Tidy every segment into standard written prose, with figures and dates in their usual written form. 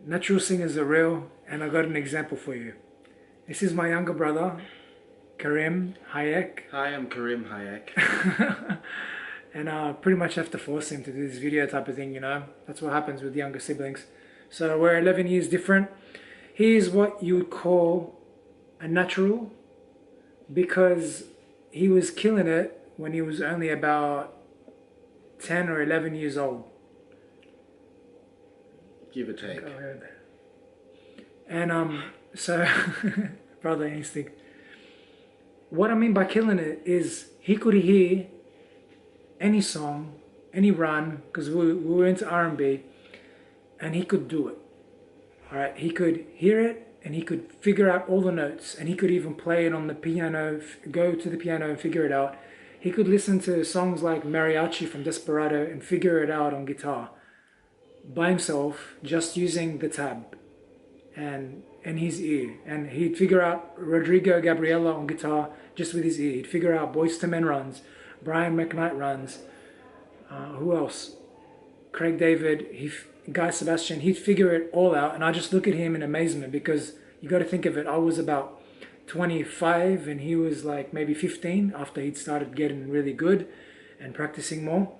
Natural singers are real, and I got an example for you. This is my younger brother, Karim Hayek. Hi, I'm Karim Hayek. And I pretty much have to force him to do this video type of thing, you know. That's what happens with younger siblings. So we're 11 years different. He is what you would call a natural, because he was killing it when he was only about 10 or 11 years old. Give or take. Go ahead. And so brother instinct. What I mean by killing it is he could hear any song, any run, because we were into R&B, and he could do it. All right, he could hear it, and he could figure out all the notes, and he could even play it on the piano, go to the piano and figure it out. He could listen to songs like Mariachi from Desperado and figure it out on guitar by himself, just using the tab and his ear. And he'd figure out Rodrigo Gabriela on guitar just with his ear. He'd figure out Boyz II Men runs, Brian McKnight runs, who else? Craig David, Guy Sebastian. He'd figure it all out, and I just look at him in amazement, because you got to think of it. I was about 25 and he was like maybe 15 after he'd started getting really good and practicing more.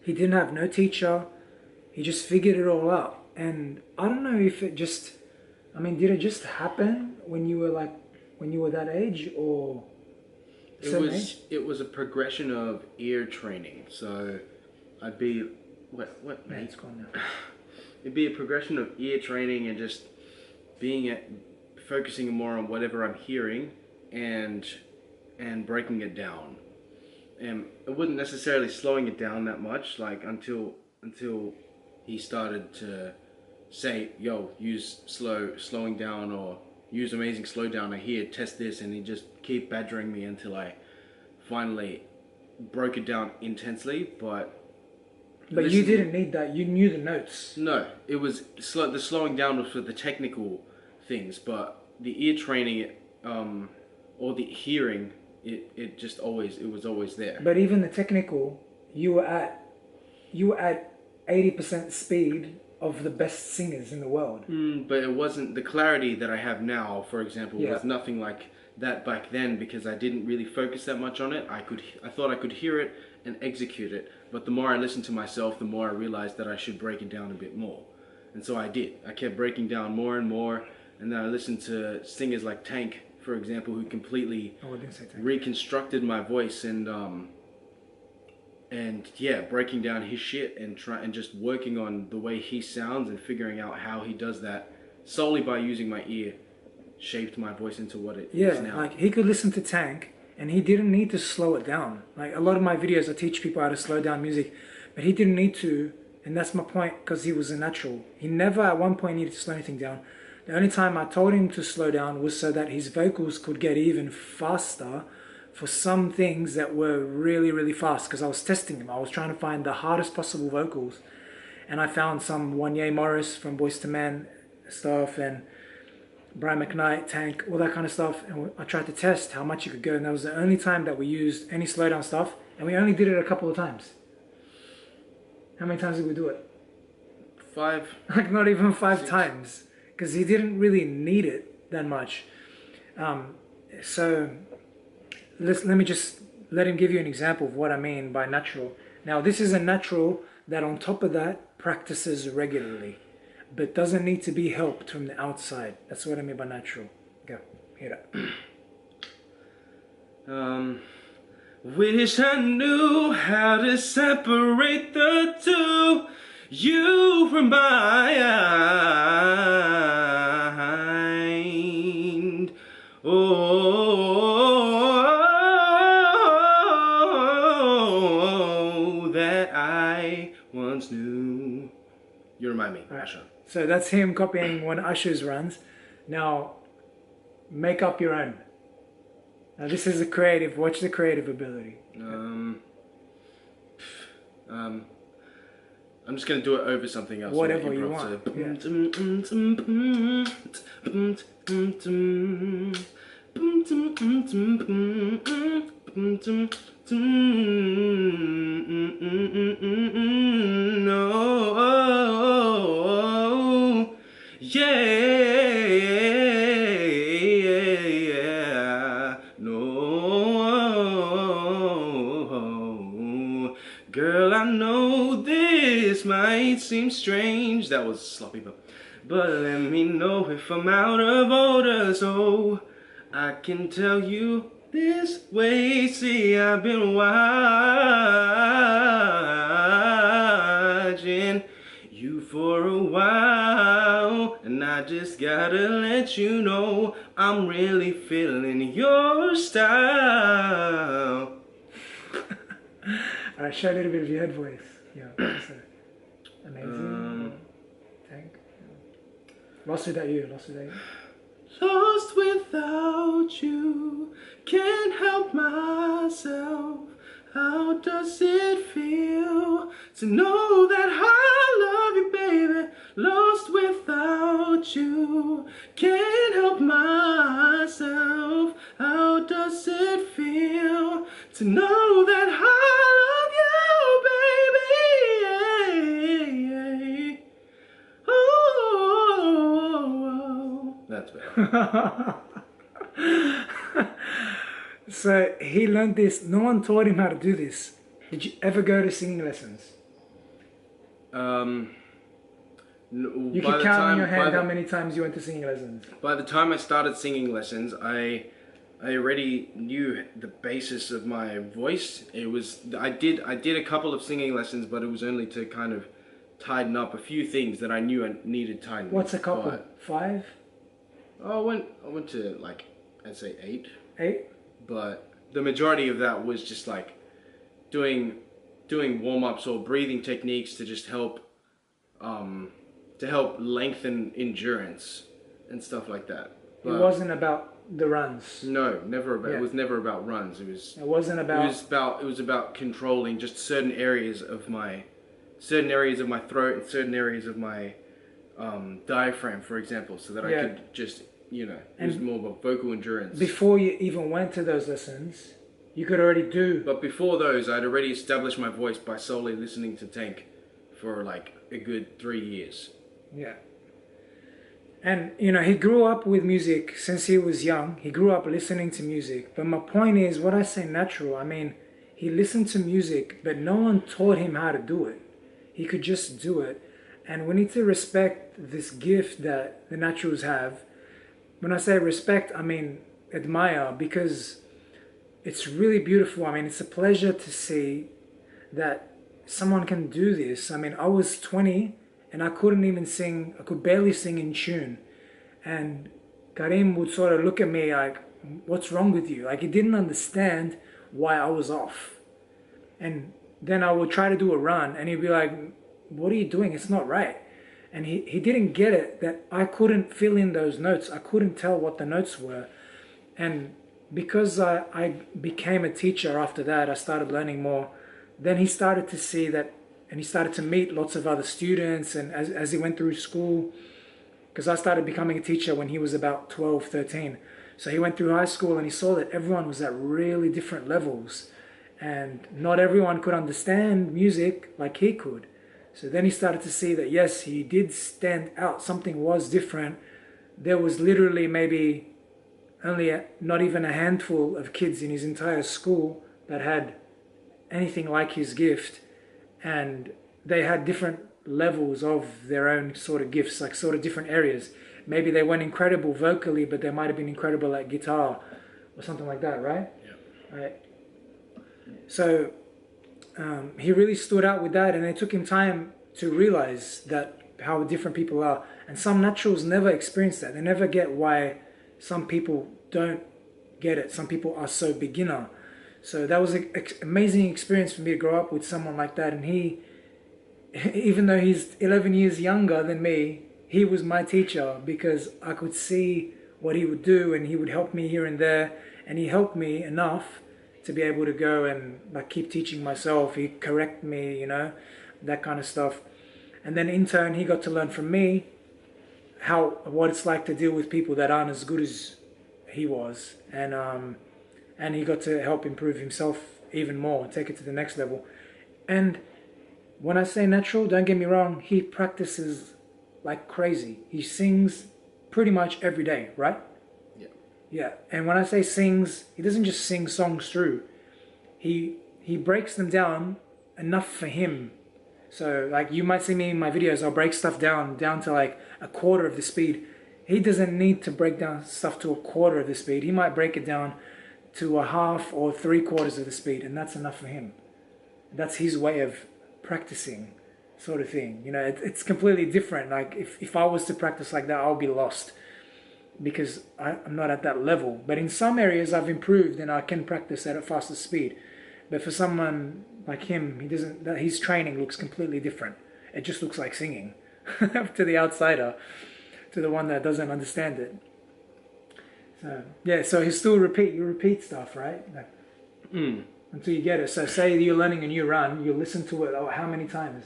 He didn't have no teacher. He just figured it all out. And I don't know if it just, I mean, did it just happen when you were that age, or It was a progression of ear training. So I'd be what Yeah, mate? it's gone now. It'd be a progression of ear training and just focusing more on whatever I'm hearing and breaking it down. And it wasn't necessarily slowing it down that much, like until he started to say, yo, use slowing down, or use amazing slowdown. I hear, test this, and he just keep badgering me until I finally broke it down intensely. But you didn't need that. You knew the notes. No, it was the slowing down was for the technical things, but the ear training, or the hearing, it was always there. But even the technical, you were at 80% speed of the best singers in the world. But it wasn't the clarity that I have now, for example, Yeah. was nothing like that back then, because I didn't really focus that much on it. I thought I could hear it and execute it, but the more I listened to myself, the more I realized that I should break it down a bit more. And so I did. I kept breaking down more and more, and then I listened to singers like Tank, for example, who completely I didn't say Tank. reconstructed my voice, and yeah, breaking down his shit and just working on the way he sounds and figuring out how he does that solely by using my ear shaped my voice into what it is now. Like he could listen to Tank and he didn't need to slow it down. Like a lot of my videos, I teach people how to slow down music, but he didn't need to, and that's my point, because he was a natural. He never at one point needed to slow anything down. The only time I told him to slow down was so that his vocals could get even faster for some things that were really, really fast, because I was testing him. I was trying to find the hardest possible vocals, and I found some Wanye Morris from Boyz II Men stuff, and Brian McKnight, Tank, all that kind of stuff, and I tried to test how much you could go, and that was the only time that we used any slowdown stuff, and we only did it a couple of times. How many times did we do it? 5. Like not even 5 6. times, because he didn't really need it that much. So let me just let him give you an example of what I mean by natural. Now this is a natural that on top of that practices regularly, but doesn't need to be helped from the outside. That's what I mean by natural. Go, hear that. Wish I knew how to separate the two, you from mine. Oh, that I once knew. You remind me, Usher. So that's him copying one of Usher's runs. Now, make up your own. Now this is a creative. Watch the creative ability. I'm just gonna do it over something else. Whatever you want. No, yeah, no. Girl, I know this might seem strange. That was sloppy, but let me know if I'm out of order, so I can tell you this way. See, I've been watching you for a while, and I just gotta let you know I'm really feeling your style. Alright, show a little bit of your head voice. Yeah, so amazing. Tank. Lost without you. Lost without you, can't help myself. How does it feel to know that I love you, baby? Lost without you, can't help myself. How does it feel to know that I love you, baby? Oh, that's better. So he learned this. No one taught him how to do this. Did you ever go to singing lessons? You can count on your hand how many times you went to singing lessons. By the time I started singing lessons, I already knew the basis of my voice. I did a couple of singing lessons, but it was only to kind of tighten up a few things that I knew I needed tightening. What's a couple? 5? Oh, I went to like, I'd say 8. 8? But the majority of that was just like doing warm-ups or breathing techniques to just help lengthen endurance and stuff like that. But it wasn't about the runs. No, never about. Yeah. It was never about runs. It wasn't about. It was about controlling just certain areas of my throat and certain areas of my diaphragm, for example, so that I could just, it was more about vocal endurance. Before you even went to those lessons, you could already do. But before those, I'd already established my voice by solely listening to Tank for like a good 3 years. Yeah. And, he grew up with music since he was young. He grew up listening to music. But my point is, what I say natural, I mean, he listened to music, but no one taught him how to do it. He could just do it. And we need to respect this gift that the naturals have. When I say respect, I mean admire, because it's really beautiful. I mean, it's a pleasure to see that someone can do this. I mean, I was 20 and I couldn't even sing. I could barely sing in tune. And Karim would sort of look at me like, what's wrong with you? Like, he didn't understand why I was off. And then I would try to do a run and he'd be like, what are you doing? It's not right. And he didn't get it, that I couldn't fill in those notes. I couldn't tell what the notes were. And because I became a teacher after that, I started learning more. Then he started to see that, and he started to meet lots of other students. And as he went through school, because I started becoming a teacher when he was about 12, 13. So he went through high school and he saw that everyone was at really different levels. And not everyone could understand music like he could. So then he started to see that, yes, he did stand out. Something was different. There was literally maybe only not even a handful of kids in his entire school that had anything like his gift. And they had different levels of their own sort of gifts, like sort of different areas. Maybe they weren't incredible vocally, but they might have been incredible at guitar or something like that, right? Yeah. Right. So he really stood out with that, and it took him time to realize that how different people are. And some naturals never experience that. They never get why some people don't get it. Some people are so beginner. So that was an amazing experience for me to grow up with someone like that. And he, even though he's 11 years younger than me, he was my teacher, because I could see what he would do and he would help me here and there. And he helped me enough to be able to go and like keep teaching myself. He'd correct me, that kind of stuff. And then in turn, he got to learn from me what it's like to deal with people that aren't as good as he was. And he got to help improve himself even more, take it to the next level. And when I say natural, don't get me wrong, he practices like crazy. He sings pretty much every day, right? Yeah. Yeah. And when I say sings, he doesn't just sing songs through. He breaks them down enough for him. So like you might see me in my videos, I'll break stuff down to like a quarter of the speed. He doesn't need to break down stuff to a quarter of the speed. He might break it down to a half or 3/4 of the speed, and that's enough for him. That's his way of practicing, sort of thing. You know, it's completely different. Like if I was to practice like that, I'll be lost because I'm not at that level. But in some areas I've improved and I can practice at a faster speed. But for someone like him, he doesn't. His training looks completely different. It just looks like singing to the outsider, to the one that doesn't understand it. So yeah, so you still repeat. You repeat stuff, right? Like, until you get it. So say you're learning a new run, you listen to it. Oh, how many times?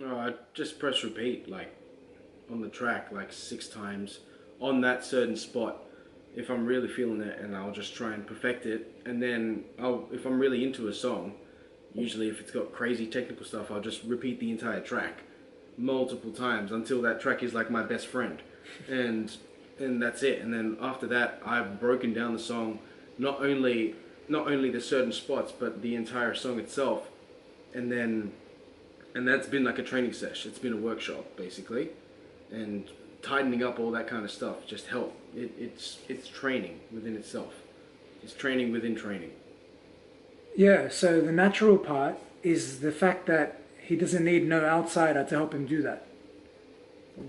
Oh, I just press repeat like on the track like 6 times on that certain spot. If I'm really feeling it, and I'll just try and perfect it. And then if I'm really into a song, usually if it's got crazy technical stuff, I'll just repeat the entire track multiple times until that track is like my best friend. And that's it. And then after that, I've broken down the song, not only the certain spots, but the entire song itself. And that's been like a training session. It's been a workshop basically, and tightening up all that kind of stuff just help. It's training within itself. It's training within training. Yeah, so the natural part is the fact that he doesn't need no outsider to help him do that.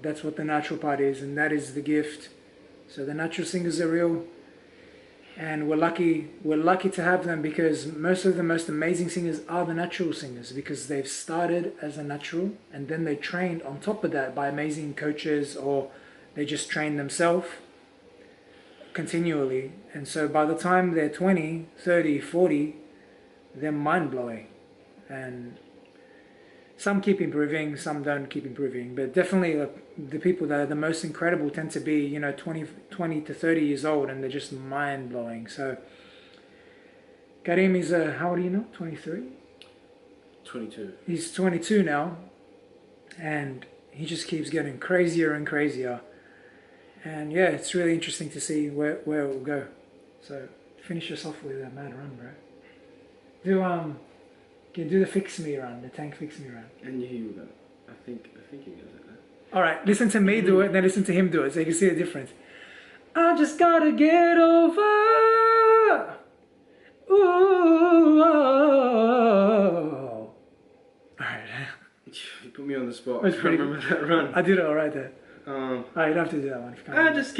That's what the natural part is, and that is the gift. So the natural singers are real, and we're lucky to have them, because most of the most amazing singers are the natural singers, because they've started as a natural and then they trained on top of that by amazing coaches, or they just train themselves continually. And so by the time they're 20, 30, 40, they're mind-blowing. And some keep improving, some don't keep improving. But definitely the people that are the most incredible tend to be, 20 to 30 years old, and they're just mind-blowing. So Karim is, how old are you now? 23? 22. He's 22 now, and he just keeps getting crazier and crazier. And yeah, it's really interesting to see where it will go. So finish us off with a mad run, bro. Can do the fix me run, the tank fix me run. And you were gonna. I think he does it. All right, listen to me do it, and then listen to him do it, so you can see the difference. I just gotta get over. Ooh. All right. You put me on the spot. I That's can't pretty remember that run. I did it all right there. Um, All right, you don't have to do that one. If you can't I remember. just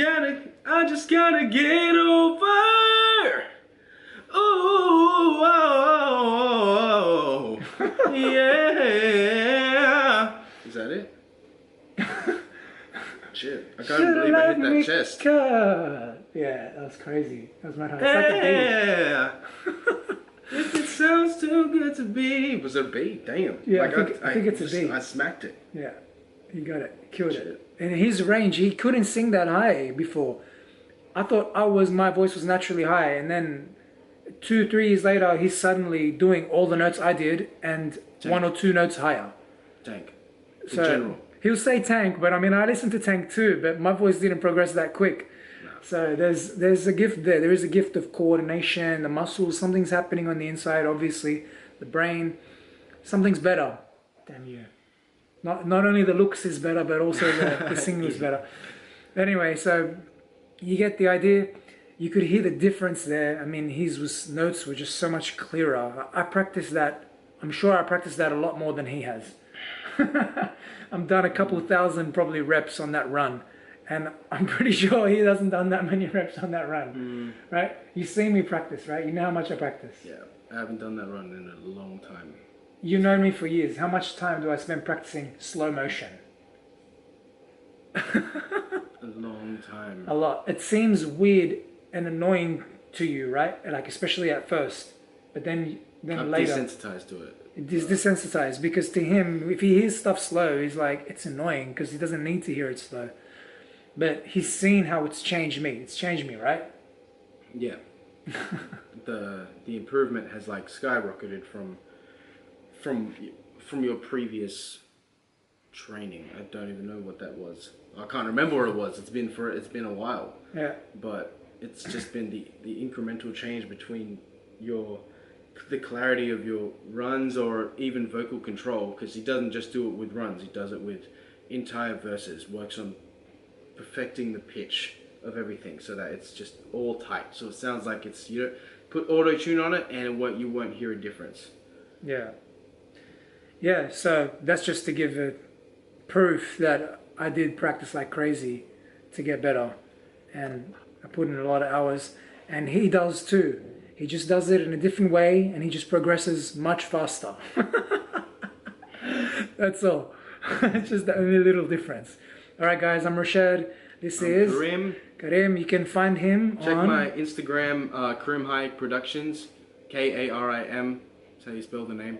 gotta get over. Ooh, oh, yeah. Is that it? Shit, I can't believe I hit that chest. Yeah, that was crazy. That was my heart. It's like a Yeah. If it sounds too good to be. Was it a B? Damn. Yeah, I think it's a B. I smacked it. Yeah, you got it. Killed Shit. it. And his range, he couldn't sing that high before. I thought my voice was naturally high, and then 2-3 years later, he's suddenly doing all the notes I did and Tank. 1 or 2 notes higher. Tank. In So general. he'll say Tank, but I mean, I listened to Tank too, but my voice didn't progress that quick. No. So there's a gift there. There is a gift of coordination, the muscles, something's happening on the inside, obviously, the brain, something's better. Damn you. Not only the looks is better, but also the singing is better. Anyway, so you get the idea. You could hear the difference there. I mean, his notes were just so much clearer. I practiced that. I'm sure I practiced that a lot more than he has. I've done a couple thousand probably reps on that run, and I'm pretty sure he hasn't done that many reps on that run, right? You see me practice, right? You know how much I practice. Yeah, I haven't done that run in a long time. You've known me for years. How much time do I spend practicing slow motion? A long time. A lot. It seems weird and annoying to you, right? Like, especially at first, but then I'm later. desensitized to it. He's desensitized, because to him, if he hears stuff slow, he's like, it's annoying because he doesn't need to hear it slow. But he's seen how it's changed me. It's changed me, right? Yeah. the improvement has like skyrocketed from your previous training. I don't even know what that was. I can't remember what it was. It's been a while. Yeah. But it's just been the incremental change between the clarity of your runs or even vocal control, because he doesn't just do it with runs, he does it with entire verses, works on perfecting the pitch of everything so that it's just all tight. So it sounds like it's, you don't put auto tune on it and you won't hear a difference. Yeah. Yeah, so that's just to give a proof that I did practice like crazy to get better. And I put in a lot of hours. And he does too. He just does it in a different way and he just progresses much faster. That's all. It's just the only little difference. Alright guys, I'm Rashad. This is Karim. Karim. You can find him Check on my Instagram, Karim Hayek Productions, Karim. That's how you spell the name.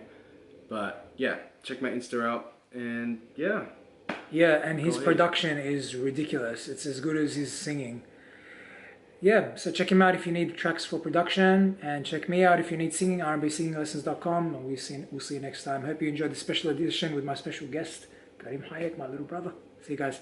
But yeah, check my Insta out, and yeah. Yeah, and his production is ridiculous. It's as good as his singing. Yeah, so check him out if you need tracks for production, and check me out if you need singing, rnbsinginglessons.com, and we'll see you next time. Hope you enjoyed the special edition with my special guest, Karim Hayek, my little brother. See you guys.